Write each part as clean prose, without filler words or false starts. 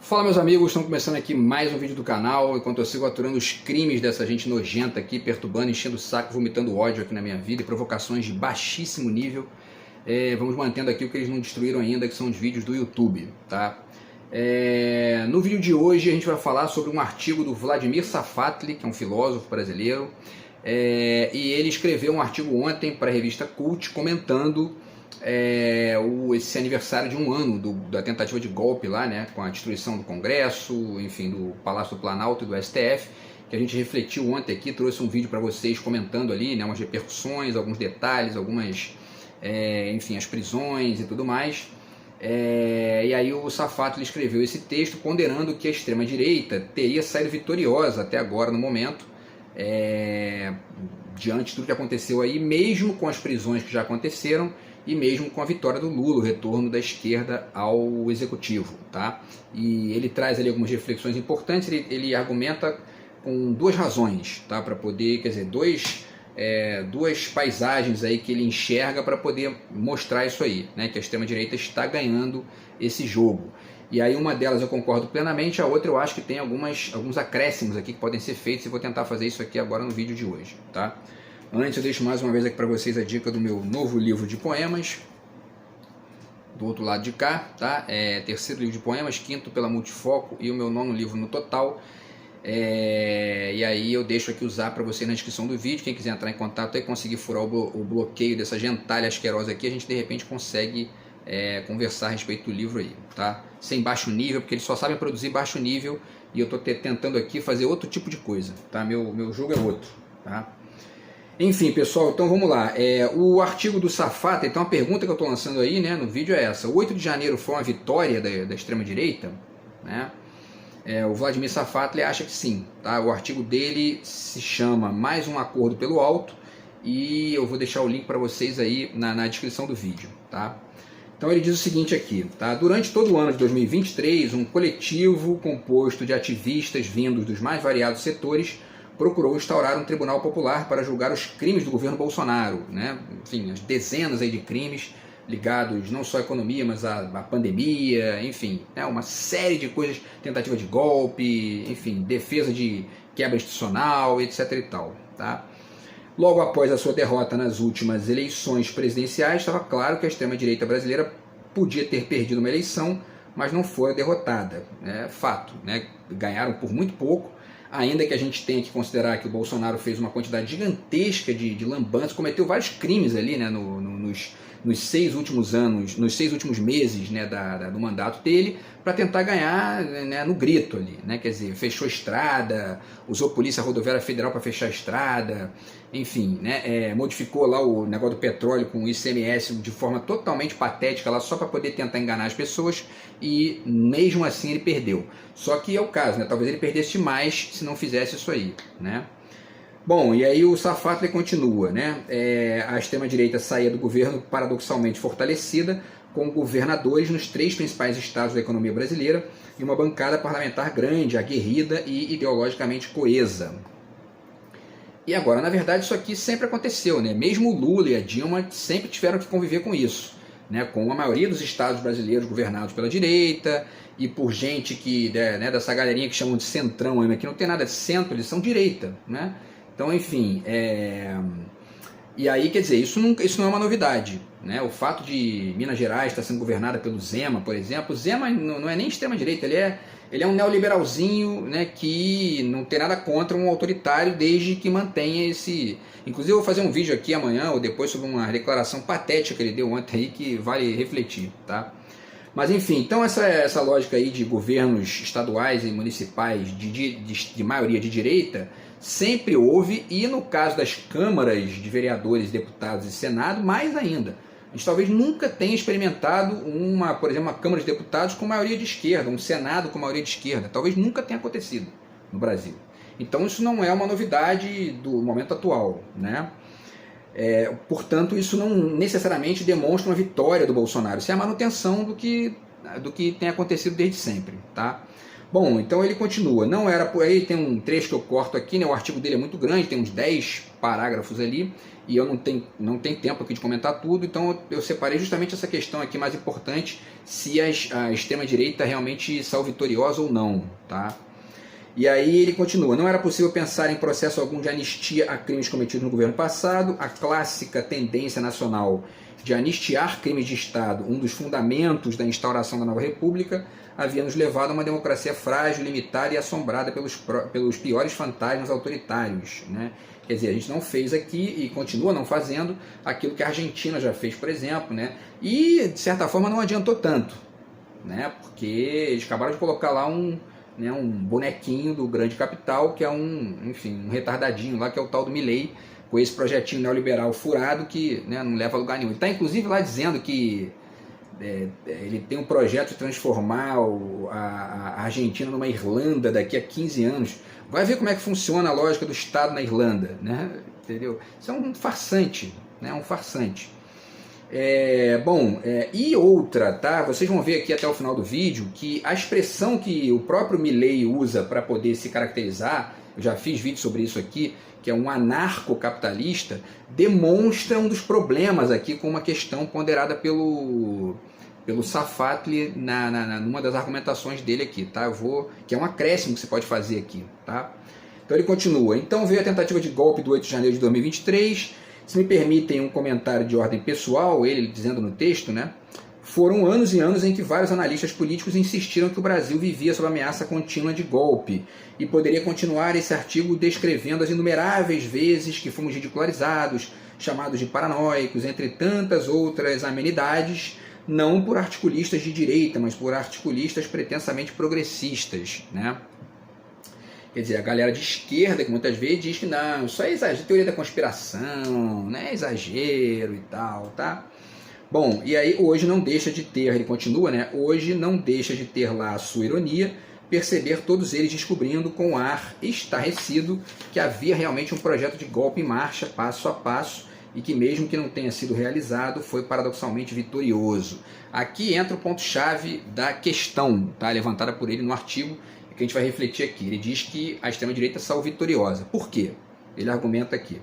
Fala, meus amigos, estamos começando aqui mais um vídeo do canal, enquanto eu sigo aturando os crimes dessa gente nojenta aqui, perturbando, enchendo o saco, vomitando ódio aqui na minha vida e provocações de baixíssimo nível. Vamos mantendo aqui o que eles não destruíram ainda, que são os vídeos do YouTube, tá? No vídeo de hoje a gente vai falar sobre um artigo do Vladimir Safatli, que é um filósofo brasileiro, e ele escreveu um artigo ontem para a revista Cult comentando esse aniversário de um ano da tentativa de golpe lá, né, com a destruição do Congresso, enfim, do Palácio do Planalto e do STF, que a gente refletiu ontem aqui, trouxe um vídeo para vocês comentando ali, né, umas repercussões, alguns detalhes, algumas, enfim, as prisões e tudo mais. E aí o Safatli escreveu esse texto ponderando que a extrema-direita teria saído vitoriosa até agora no momento, diante de tudo que aconteceu aí, mesmo com as prisões que já aconteceram, e mesmo com a vitória do Lula, o retorno da esquerda ao executivo, tá? E ele traz ali algumas reflexões importantes, ele argumenta com duas razões, tá? Para poder, quer dizer, duas paisagens aí que ele enxerga para poder mostrar isso aí, né? Que a extrema-direita está ganhando esse jogo. E aí uma delas eu concordo plenamente, a outra eu acho que tem alguns acréscimos aqui que podem ser feitos, e vou tentar fazer isso aqui agora no vídeo de hoje, tá? Antes eu deixo mais uma vez aqui para vocês a dica do meu novo livro de poemas, do outro lado de cá, tá? Terceiro livro de poemas, quinto pela Multifoco e o meu nono livro no total. E aí eu deixo aqui usar para você na descrição do vídeo. Quem quiser entrar em contato e conseguir furar o bloqueio dessa gentalha asquerosa aqui, a gente de repente consegue conversar a respeito do livro aí, tá? Sem baixo nível, porque eles só sabem produzir baixo nível e eu estou tentando aqui fazer outro tipo de coisa, tá? Meu jogo é outro, tá? Enfim, pessoal, então vamos lá. O artigo do Safatli, então a pergunta que eu estou lançando aí, né, no vídeo é essa: o 8 de janeiro foi uma vitória da extrema-direita? Né? O Vladimir Safatli acha que sim. Tá? O artigo dele se chama Mais um Acordo pelo Alto, e eu vou deixar o link para vocês aí na descrição do vídeo. Tá? Então ele diz o seguinte aqui: tá? Durante todo o ano de 2023, um coletivo composto de ativistas vindos dos mais variados setores procurou instaurar um tribunal popular para julgar os crimes do governo Bolsonaro, né? Enfim, as dezenas aí de crimes ligados não só à economia, mas à pandemia, enfim, né? Uma série de coisas, tentativa de golpe, enfim, defesa de quebra institucional, etc. e tal, tá? Logo após a sua derrota nas últimas eleições presidenciais, estava claro que a extrema-direita brasileira podia ter perdido uma eleição, mas não foi derrotada, né? Fato, né? Ganharam por muito pouco. Ainda que a gente tenha que considerar que o Bolsonaro fez uma quantidade gigantesca de lambanças, cometeu vários crimes ali, né, nos 6 últimos anos, nos 6 últimos meses, né, do mandato dele, para tentar ganhar, né, no grito ali, né, quer dizer, fechou estrada, usou Polícia Rodoviária Federal para fechar a estrada, enfim, né, modificou lá o negócio do petróleo com o ICMS de forma totalmente patética lá, só para poder tentar enganar as pessoas, e mesmo assim ele perdeu. Só que é o caso, né, talvez ele perdesse mais se não fizesse isso aí, né. Bom, e aí o Safatli continua, né? A extrema-direita saía do governo paradoxalmente fortalecida, com governadores nos 3 principais estados da economia brasileira e uma bancada parlamentar grande, aguerrida e ideologicamente coesa. E agora, na verdade, isso aqui sempre aconteceu, né? Mesmo o Lula e a Dilma sempre tiveram que conviver com isso, né? Com a maioria dos estados brasileiros governados pela direita e por gente que, né, dessa galerinha que chamam de centrão, que não tem nada de centro, eles são direita, né? Então, enfim, e aí, quer dizer, isso não é uma novidade, né? O fato de Minas Gerais estar sendo governada pelo Zema, por exemplo, o Zema não é nem extrema-direita, ele é um neoliberalzinho, né, que não tem nada contra um autoritário, desde que mantenha esse... Inclusive eu vou fazer um vídeo aqui amanhã ou depois sobre uma declaração patética que ele deu ontem aí, que vale refletir, tá? Mas enfim, então essa lógica aí de governos estaduais e municipais de maioria de direita sempre houve, e no caso das câmaras de vereadores, deputados e senado, mais ainda. A gente talvez nunca tenha experimentado por exemplo, uma Câmara de Deputados com maioria de esquerda, um Senado com maioria de esquerda. Talvez nunca tenha acontecido no Brasil. Então isso não é uma novidade do momento atual, né? Portanto, isso não necessariamente demonstra uma vitória do Bolsonaro. Isso é a manutenção do que tem acontecido desde sempre, tá? Bom, então ele continua. Não era por aí, tem um trecho que eu corto aqui, né? O artigo dele é muito grande, tem uns 10 parágrafos ali, e eu não tenho tempo aqui de comentar tudo, então eu separei justamente essa questão aqui mais importante, se a extrema-direita realmente saiu vitoriosa ou não, tá? E aí ele continua, não era possível pensar em processo algum de anistia a crimes cometidos no governo passado, a clássica tendência nacional de anistiar crimes de Estado, um dos fundamentos da instauração da nova república, havia nos levado a uma democracia frágil, limitada e assombrada pelos piores fantasmas autoritários, né? Quer dizer, a gente não fez aqui e continua não fazendo aquilo que a Argentina já fez, por exemplo, né? E, de certa forma, não adiantou tanto, né? Porque eles acabaram de colocar lá um bonequinho do grande capital, que é um retardadinho lá, que é o tal do Milei, com esse projetinho neoliberal furado que, né, não leva a lugar nenhum. Ele está, inclusive, lá dizendo que ele tem um projeto de transformar a Argentina numa Irlanda daqui a 15 anos. Vai ver como é que funciona a lógica do Estado na Irlanda, né? Entendeu? Isso é um farsante, né? Um farsante. E outra, tá? Vocês vão ver aqui até o final do vídeo que a expressão que o próprio Milei usa para poder se caracterizar, eu já fiz vídeo sobre isso aqui, que é um anarcocapitalista, demonstra um dos problemas aqui com uma questão ponderada pelo Safatli numa das argumentações dele aqui, tá? Que é um acréscimo que você pode fazer aqui, tá? Então ele continua. Então veio a tentativa de golpe do 8 de janeiro de 2023. Se me permitem um comentário de ordem pessoal, ele dizendo no texto, né? Foram anos e anos em que vários analistas políticos insistiram que o Brasil vivia sob ameaça contínua de golpe. E poderia continuar esse artigo descrevendo as inumeráveis vezes que fomos ridicularizados, chamados de paranoicos, entre tantas outras amenidades, não por articulistas de direita, mas por articulistas pretensamente progressistas, né? Quer dizer, a galera de esquerda que muitas vezes diz que não, isso é exagero, teoria da conspiração, né? Exagero e tal, tá? Bom, e aí hoje não deixa de ter, ele continua, né? Hoje não deixa de ter lá a sua ironia, perceber todos eles descobrindo com ar estarrecido que havia realmente um projeto de golpe em marcha, passo a passo, e que mesmo que não tenha sido realizado, foi paradoxalmente vitorioso. Aqui entra o ponto-chave da questão, tá? Levantada por ele no artigo, que a gente vai refletir aqui. Ele diz que a extrema-direita saiu vitoriosa. Por quê? Ele argumenta aqui.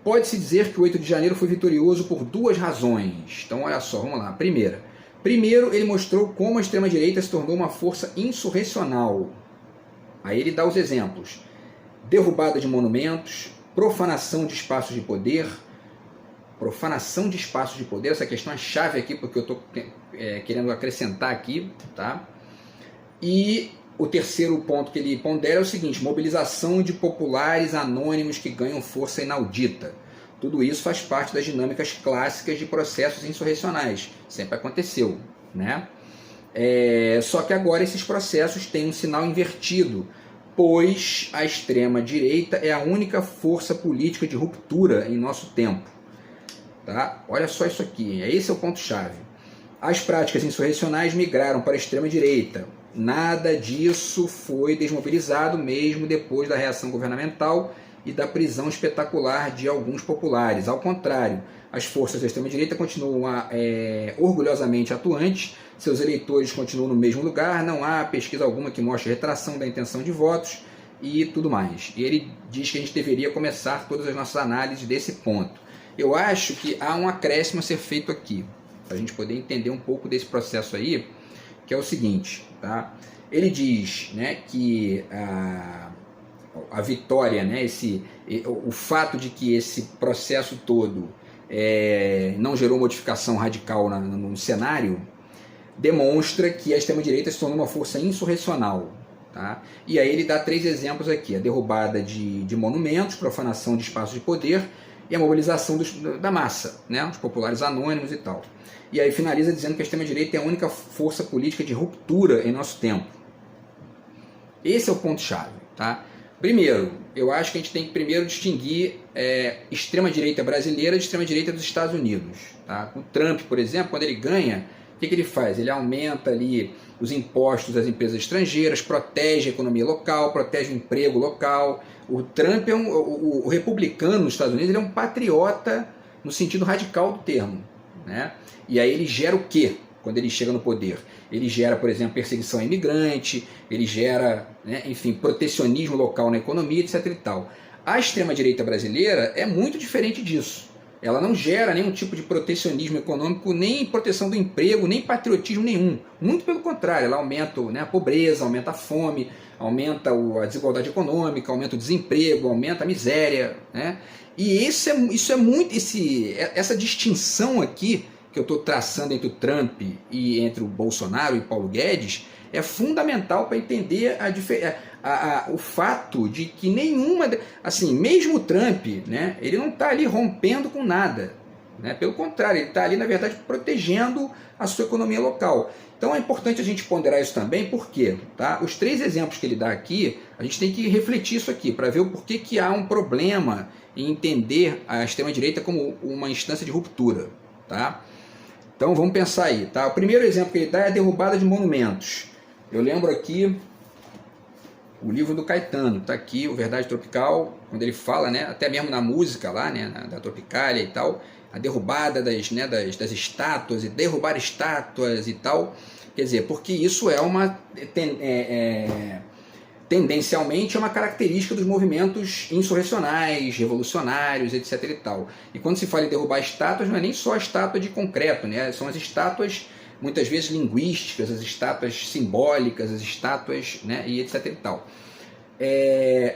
Pode-se dizer que o 8 de janeiro foi vitorioso por duas razões. Então, olha só, vamos lá. Primeiro, ele mostrou como a extrema-direita se tornou uma força insurrecional. Aí ele dá os exemplos. Derrubada de monumentos, profanação de espaços de poder. Profanação de espaços de poder, essa questão é chave aqui, porque eu estou querendo acrescentar aqui, tá? E o terceiro ponto que ele pondera é o seguinte: mobilização de populares anônimos que ganham força inaudita. Tudo isso faz parte das dinâmicas clássicas de processos insurrecionais. Sempre aconteceu, né? Só que agora esses processos têm um sinal invertido, pois a extrema-direita é a única força política de ruptura em nosso tempo. Tá? Olha só isso aqui, esse é o ponto-chave. As práticas insurrecionais migraram para a extrema-direita. Nada disso foi desmobilizado mesmo depois da reação governamental e da prisão espetacular de alguns populares. Ao contrário, as forças da extrema-direita continuam orgulhosamente atuantes, seus eleitores continuam no mesmo lugar, não há pesquisa alguma que mostre retração da intenção de votos e tudo mais. E ele diz que a gente deveria começar todas as nossas análises desse ponto. Eu acho que há um acréscimo a ser feito aqui, para a gente poder entender um pouco desse processo aí, que é o seguinte, tá? Ele diz, né, que a vitória, né, o fato de que esse processo todo não gerou modificação radical no cenário, demonstra que a extrema-direita se tornou uma força insurrecional. Tá? E aí ele dá 3 exemplos aqui: a derrubada de monumentos, profanação de espaços de poder e a mobilização da massa, né, os populares anônimos e tal. E aí finaliza dizendo que a extrema-direita é a única força política de ruptura em nosso tempo. Esse é o ponto-chave. Tá? Primeiro, eu acho que a gente tem que primeiro distinguir extrema-direita brasileira de extrema-direita dos Estados Unidos. Tá? O Trump, por exemplo, quando ele ganha, o que ele faz? Ele aumenta ali os impostos das empresas estrangeiras, protege a economia local, protege o emprego local. O Trump o republicano nos Estados Unidos, ele é um patriota no sentido radical do termo, né? E aí ele gera o quê? quando ele chega no poder. Ele gera, por exemplo, perseguição a imigrante, ele gera, né, enfim, protecionismo local na economia, etc. e tal. A extrema-direita brasileira é muito diferente disso. Ela não gera nenhum tipo de protecionismo econômico, nem proteção do emprego, nem patriotismo nenhum. Muito pelo contrário, ela aumenta, né, a pobreza, aumenta a fome, aumenta a desigualdade econômica, aumenta o desemprego, aumenta a miséria, né? E isso é muito, essa distinção aqui que eu estou traçando entre o Trump e entre o Bolsonaro e Paulo Guedes é fundamental para entender o fato de que nenhuma, assim, mesmo o Trump, né, ele não está ali rompendo com nada, né? Pelo contrário, ele está ali, na verdade, protegendo a sua economia local. Então é importante a gente ponderar isso também, porque, tá? Os 3 exemplos que ele dá aqui, a gente tem que refletir isso aqui, para ver o porquê que há um problema em entender a extrema-direita como uma instância de ruptura, tá? Então vamos pensar aí, tá? O primeiro exemplo que ele dá é a derrubada de monumentos. Eu lembro aqui o livro do Caetano, está aqui, o Verdade Tropical, quando ele fala, né, até mesmo na música lá, né, da Tropicália e tal, a derrubada das estátuas, e derrubar estátuas e tal, quer dizer, porque isso é uma, tendencialmente, é uma característica dos movimentos insurrecionais, revolucionários, etc. e tal. E quando se fala em derrubar estátuas, não é nem só a estátua de concreto, né, são as estátuas muitas vezes linguísticas, as estátuas simbólicas, as estátuas, né, e etc. e tal.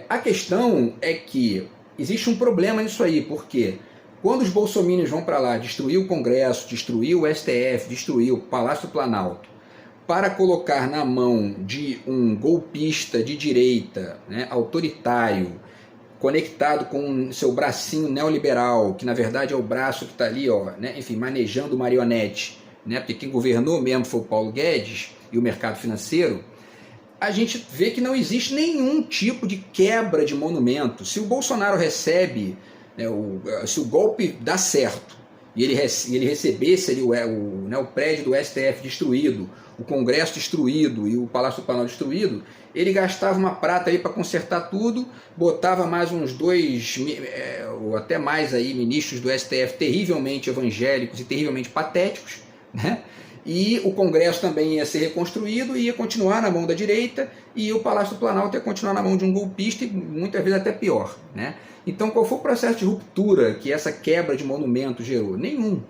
A questão é que existe um problema nisso aí, porque quando os bolsominions vão para lá destruir o Congresso, destruir o STF, destruir o Palácio do Planalto, para colocar na mão de um golpista de direita, né, autoritário, conectado com seu bracinho neoliberal, que na verdade é o braço que está ali, ó, né, enfim, manejando marionete, né, porque quem governou mesmo foi o Paulo Guedes e o mercado financeiro, a gente vê que não existe nenhum tipo de quebra de monumento. Se o Bolsonaro recebe, né, se o golpe dá certo, e ele recebesse ali o prédio do STF destruído, o Congresso destruído e o Palácio do Planalto destruído, ele gastava uma prata aí para consertar tudo, botava mais uns 2, ou até mais aí, ministros do STF terrivelmente evangélicos e terrivelmente patéticos, né? E o Congresso também ia ser reconstruído, ia continuar na mão da direita, e o Palácio do Planalto ia continuar na mão de um golpista, e muitas vezes até pior, né? Então qual foi o processo de ruptura que essa quebra de monumento gerou? Nenhum.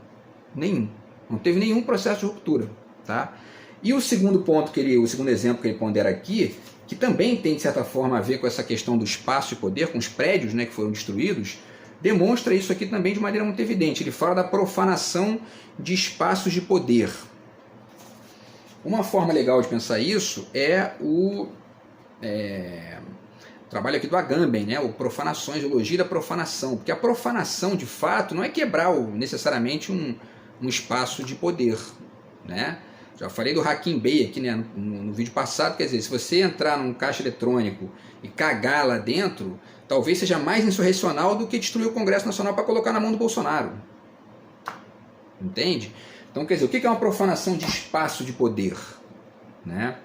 Não teve nenhum processo de ruptura, tá? E o segundo ponto o segundo exemplo que ele pondera aqui, que também tem de certa forma a ver com essa questão do espaço de poder, com os prédios, né, que foram destruídos, demonstra isso aqui também de maneira muito evidente. Ele fala da profanação de espaços de poder. Uma forma legal de pensar isso é o trabalho aqui do Agamben, né? O Profanações, Elogio da Profanação. Porque a profanação, de fato, não é quebrar necessariamente um espaço de poder, né? Já falei do Hacking Bay aqui, né, no vídeo passado. Quer dizer, se você entrar num caixa eletrônico e cagar lá dentro, talvez seja mais insurrecional do que destruir o Congresso Nacional para colocar na mão do Bolsonaro. Entende? Então, quer dizer, o que é uma profanação de espaço de poder? Né?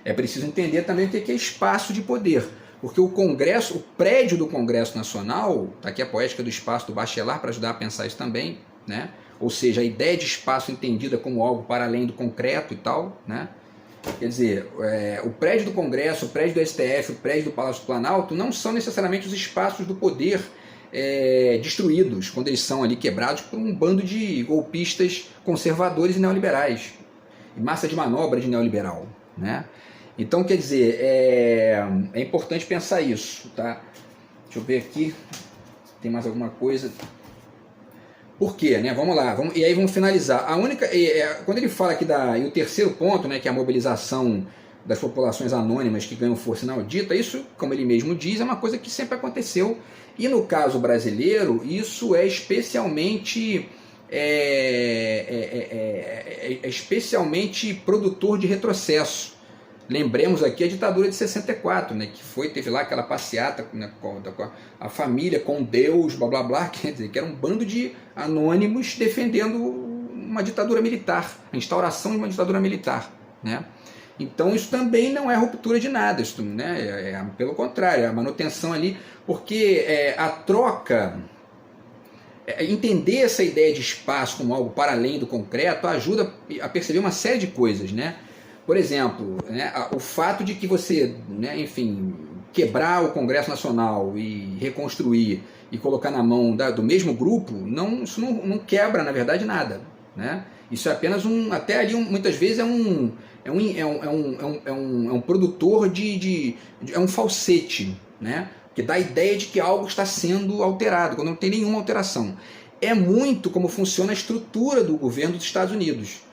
É preciso entender também o que é espaço de poder. Porque o Congresso, o prédio do Congresso Nacional, está aqui a poética do espaço do Bachelard para ajudar a pensar isso também, né? Ou seja, a ideia de espaço entendida como algo para além do concreto e tal, né? Quer dizer, o prédio do Congresso, o prédio do STF, o prédio do Palácio do Planalto não são necessariamente os espaços do poder destruídos, quando eles são ali quebrados por um bando de golpistas conservadores e neoliberais, e massa de manobra de neoliberal, né? Então, quer dizer, é importante pensar isso, tá? Deixa eu ver aqui, tem mais alguma coisa. Por quê, né? Vamos lá, e aí vamos finalizar. Quando ele fala aqui e o terceiro ponto, né, que é a mobilização das populações anônimas que ganham força inaudita, isso, como ele mesmo diz, é uma coisa que sempre aconteceu. E no caso brasileiro, isso é especialmente especialmente produtor de retrocesso. Lembremos aqui a ditadura de 64, né, que teve lá aquela passeata, né, com a família, com Deus, blá blá blá, quer dizer, que era um bando de anônimos defendendo uma ditadura militar, a instauração de uma ditadura militar, né? Então isso também não é ruptura de nada, isso, né, pelo contrário, é a manutenção ali, porque a troca entender essa ideia de espaço como algo para além do concreto ajuda a perceber uma série de coisas, né? Por exemplo, né, o fato de que você, né, enfim, quebrar o Congresso Nacional e reconstruir e colocar na mão do mesmo grupo, isso não quebra, na verdade, nada, né? Isso é apenas até ali muitas vezes é um produtor é um falsete, né? Que dá a ideia de que algo está sendo alterado, quando não tem nenhuma alteração. É muito como funciona a estrutura do governo dos Estados Unidos.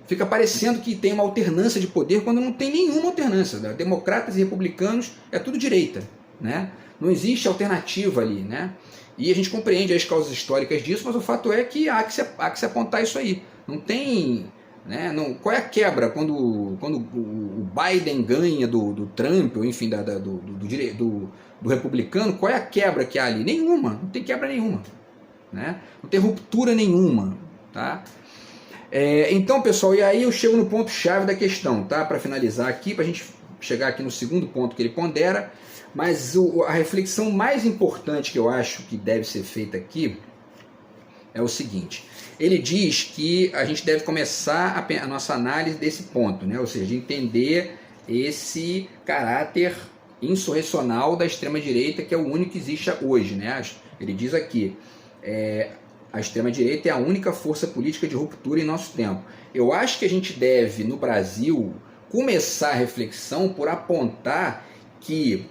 Fica parecendo que tem uma alternância de poder quando não tem nenhuma alternância. Democratas e republicanos é tudo direita, né? Não existe alternativa ali, né? E a gente compreende as causas históricas disso, mas o fato é que há que se apontar isso aí. Não tem... Né? Qual é a quebra quando o Biden ganha do Trump, ou enfim, do republicano? Qual é a quebra que há ali? Nenhuma, não tem quebra nenhuma, né? Não tem ruptura nenhuma, tá? Então, pessoal, e aí eu chego no ponto-chave da questão, tá? Para finalizar aqui, para a gente chegar aqui no segundo ponto que ele pondera, mas a reflexão mais importante que eu acho que deve ser feita aqui é o seguinte: ele diz que a gente deve começar a nossa análise desse ponto, né? Ou seja, de entender esse caráter insurrecional da extrema-direita, que é o único que existe hoje, né? Ele diz aqui, a extrema-direita é a única força política de ruptura em nosso tempo. Eu acho que a gente deve, no Brasil, começar a reflexão por apontar que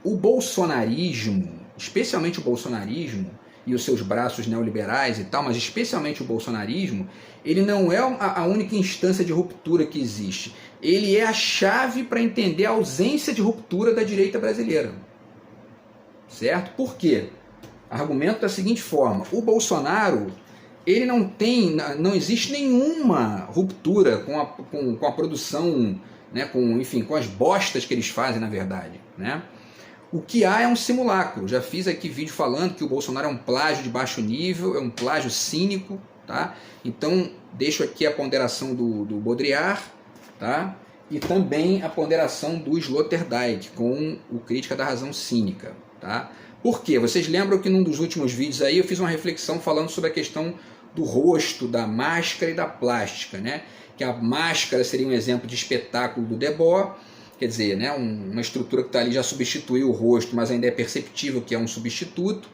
o bolsonarismo, especialmente o bolsonarismo, e os seus braços neoliberais e tal, mas especialmente o bolsonarismo, ele não é a única instância de ruptura que existe. Ele é a chave para entender a ausência de ruptura da direita brasileira. Certo? Por quê? Argumento da seguinte forma: o Bolsonaro, ele não existe nenhuma ruptura com a produção, né, com as bostas que eles fazem, na verdade, né? O que há é um simulacro. Já fiz aqui vídeo falando que o Bolsonaro é um plágio de baixo nível, é um plágio cínico, tá? Então, deixo aqui a ponderação do Baudrillard, tá? E também a ponderação do Sloterdijk com o Crítica da Razão Cínica, tá? Por quê? Vocês lembram que num dos últimos vídeos aí eu fiz uma reflexão falando sobre a questão do rosto, da máscara e da plástica, né? Que a máscara seria um exemplo de espetáculo do Debord. Quer dizer, né, uma estrutura que está ali já substituiu o rosto, mas ainda é perceptível que é um substituto,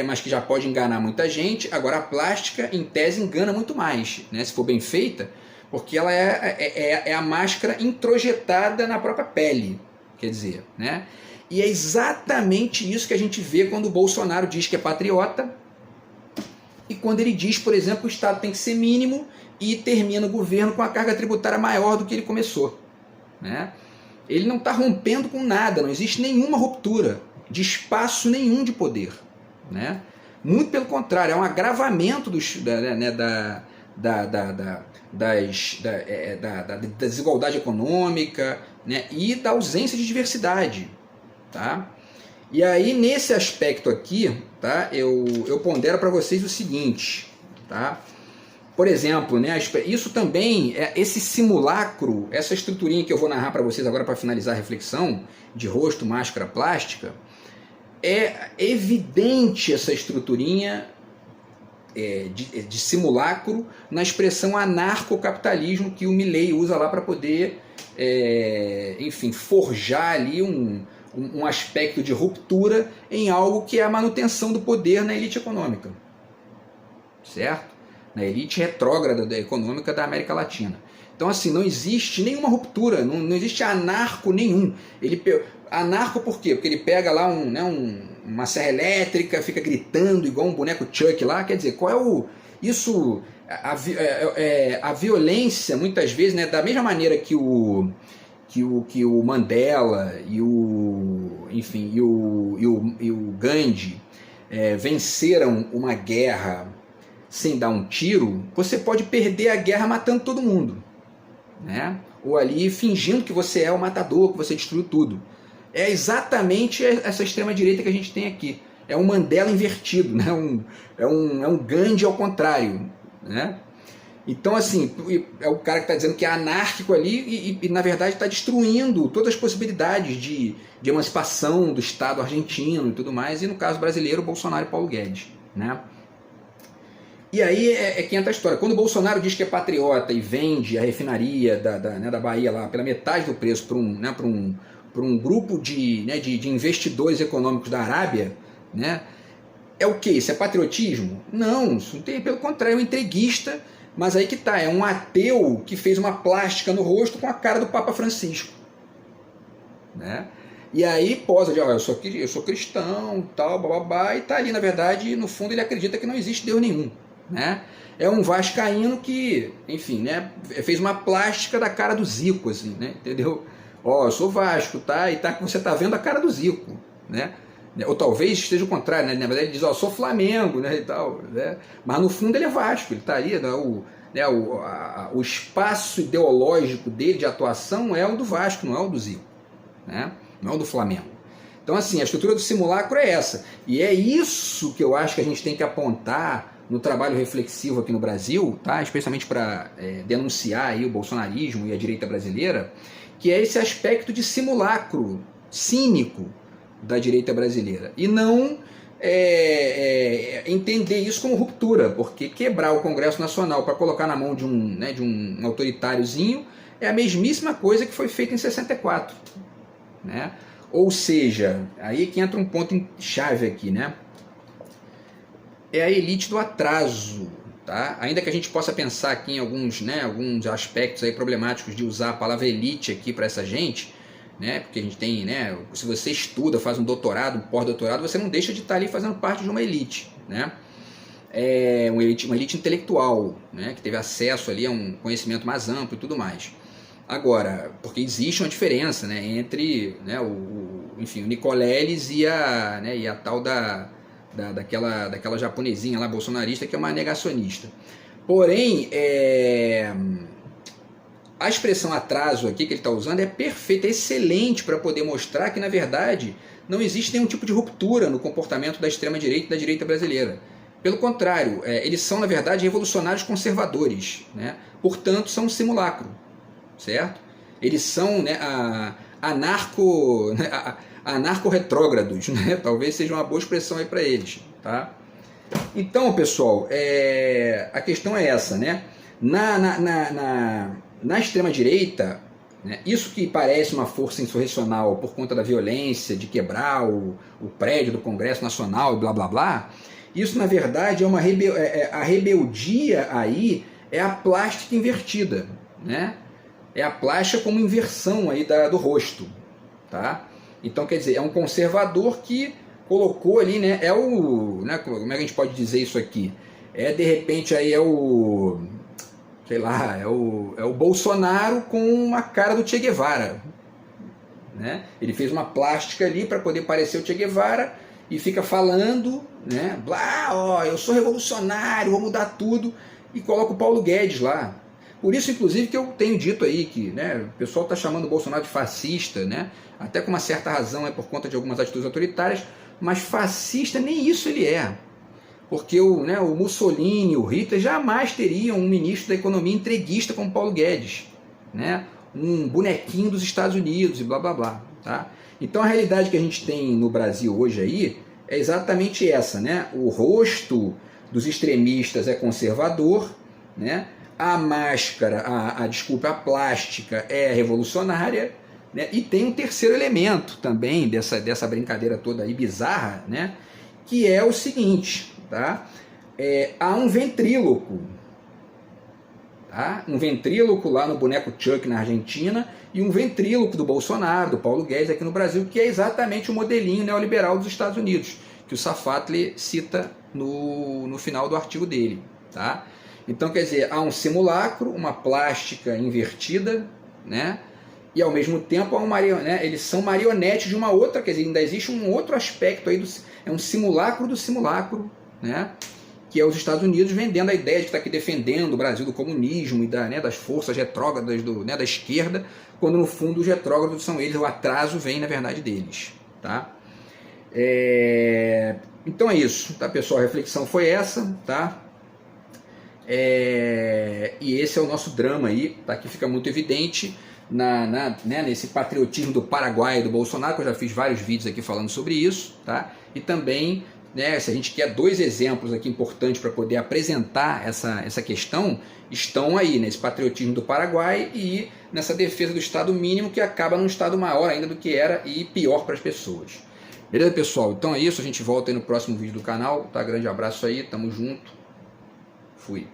mas que já pode enganar muita gente. Agora, a plástica, em tese, engana muito mais, né, se for bem feita, porque ela é a máscara introjetada na própria pele, quer dizer, né? E é exatamente isso que a gente vê quando o Bolsonaro diz que é patriota e quando ele diz, por exemplo, que o Estado tem que ser mínimo e termina o governo com a carga tributária maior do que ele começou. Né? Ele não está rompendo com nada, não existe nenhuma ruptura de espaço nenhum de poder, né? Muito pelo contrário, é um agravamento da desigualdade econômica, né? E da ausência de diversidade, tá? E aí, nesse aspecto aqui, tá? eu pondero para vocês o seguinte, tá? Por exemplo, né, isso também, esse simulacro, essa estruturinha que eu vou narrar para vocês agora para finalizar a reflexão, de rosto, máscara, plástica, é evidente essa estruturinha de simulacro na expressão anarcocapitalismo que o Milley usa lá para poder, enfim, forjar ali um aspecto de ruptura em algo que é a manutenção do poder na elite econômica. Certo? Na elite retrógrada econômica da América Latina. Então, assim, não existe nenhuma ruptura, não existe anarco nenhum. Anarco por quê? Porque ele pega lá uma serra elétrica, fica gritando igual um boneco Chuck lá. Quer dizer, qual é isso? A violência, muitas vezes, né, da mesma maneira que o Mandela e o Gandhi venceram uma guerra sem dar um tiro, você pode perder a guerra matando todo mundo, né? Ou ali fingindo que você é o matador, que você destruiu tudo. É exatamente essa extrema-direita que a gente tem aqui. É um Mandela invertido, né? É um Gandhi ao contrário, né? Então, assim, é o cara que está dizendo que é anárquico ali e na verdade está destruindo todas as possibilidades de emancipação do Estado argentino e tudo mais, e no caso brasileiro, Bolsonaro e Paulo Guedes, né? E aí é que entra a história. Quando o Bolsonaro diz que é patriota e vende a refinaria da Bahia lá pela metade do preço para um grupo de investidores econômicos da Arábia, né? É o que? Isso é patriotismo? Não, isso não tem, pelo contrário, é um entreguista, mas aí que tá, é um ateu que fez uma plástica no rosto com a cara do Papa Francisco, né? E aí posa de, ó, eu sou cristão, tal, bababá, e tá ali, na verdade, no fundo ele acredita que não existe Deus nenhum, né? É um vascaíno que, enfim, né, fez uma plástica da cara do Zico, assim, né, entendeu? Ó, eu sou Vasco, tá? E tá, você tá vendo a cara do Zico, né? Ou talvez esteja o contrário, né? Na verdade ele diz, ó, sou Flamengo, né, e tal, né? Mas no fundo ele é Vasco, ele tá ali, né, o espaço ideológico dele de atuação é o do Vasco, não é o do Zico, né? Não é o do Flamengo. Então, assim, a estrutura do simulacro é essa. E é isso que eu acho que a gente tem que apontar no trabalho reflexivo aqui no Brasil, tá? Especialmente para denunciar aí o bolsonarismo e a direita brasileira, que é esse aspecto de simulacro cínico da direita brasileira. E não entender isso como ruptura, porque quebrar o Congresso Nacional para colocar na mão de um autoritáriozinho é a mesmíssima coisa que foi feita em 64. Né? Ou seja, aí que entra um ponto chave aqui, né? É a elite do atraso, tá? Ainda que a gente possa pensar aqui em alguns aspectos aí problemáticos de usar a palavra elite aqui para essa gente, né? Porque a gente tem, né? Se você estuda, faz um doutorado, um pós-doutorado, você não deixa de estar ali fazendo parte de uma elite, né? Uma elite intelectual, né? Que teve acesso ali a um conhecimento mais amplo e tudo mais. Agora, porque existe uma diferença, né, entre, né, o Nicoleles e a tal daquela japonesinha lá, bolsonarista, que é uma negacionista. Porém, a expressão atraso aqui que ele está usando é perfeita, é excelente para poder mostrar que, na verdade, não existe nenhum tipo de ruptura no comportamento da extrema-direita e da direita brasileira. Pelo contrário, eles são, na verdade, revolucionários conservadores, né? Portanto, são um simulacro. Certo? Eles são, né, anarco-retrógrados, né? Talvez seja uma boa expressão aí para eles, tá? Então, pessoal, a questão é essa, né? Na extrema-direita, né, isso que parece uma força insurrecional por conta da violência, de quebrar o prédio do Congresso Nacional e blá blá blá, isso na verdade é a rebeldia aí é a plástica invertida, né? É a plástica como inversão aí do rosto, tá? Então, quer dizer, é um conservador que colocou ali, né, né, como é que a gente pode dizer isso aqui? De repente, aí sei lá, é o Bolsonaro com a cara do Che Guevara, né? Ele fez uma plástica ali para poder parecer o Che Guevara e fica falando, né, blá, ó, eu sou revolucionário, vou mudar tudo, e coloca o Paulo Guedes lá. Por isso, inclusive, que eu tenho dito aí que, né, o pessoal está chamando o Bolsonaro de fascista, né, até com uma certa razão por conta de algumas atitudes autoritárias, mas fascista nem isso ele é. Porque o Mussolini, o Hitler jamais teriam um ministro da economia entreguista como Paulo Guedes, né, um bonequinho dos Estados Unidos e blá blá blá. Tá? Então a realidade que a gente tem no Brasil hoje aí é exatamente essa, né? O rosto dos extremistas é conservador, né? A máscara, a plástica é revolucionária, né? E tem um terceiro elemento também dessa brincadeira toda aí bizarra, né? Que é o seguinte, tá? Há um ventríloco, tá? Um ventríloco lá no boneco Chuck na Argentina e um ventríloco do Bolsonaro, do Paulo Guedes aqui no Brasil, que é exatamente o modelinho neoliberal dos Estados Unidos, que o Safatli cita no final do artigo dele, tá? Então, quer dizer, há um simulacro, uma plástica invertida, né? E ao mesmo tempo eles são marionetes de uma outra, quer dizer, ainda existe um outro aspecto aí, é um simulacro do simulacro, né? Que é os Estados Unidos vendendo a ideia de que está aqui defendendo o Brasil do comunismo e das forças retrógradas da esquerda, quando no fundo os retrógrados são eles, o atraso vem na verdade deles, tá? Então é isso, tá, pessoal? A reflexão foi essa, tá? E esse é o nosso drama aí, tá? Que fica muito evidente né, nesse patriotismo do Paraguai e do Bolsonaro, que eu já fiz vários vídeos aqui falando sobre isso, tá? E também, né, se a gente quer dois exemplos aqui importantes para poder apresentar essa questão, estão aí nesse patriotismo do Paraguai e nessa defesa do Estado mínimo, que acaba num Estado maior ainda do que era e pior para as pessoas. Beleza, pessoal? Então é isso, a gente volta aí no próximo vídeo do canal, tá? Grande abraço aí, tamo junto, fui.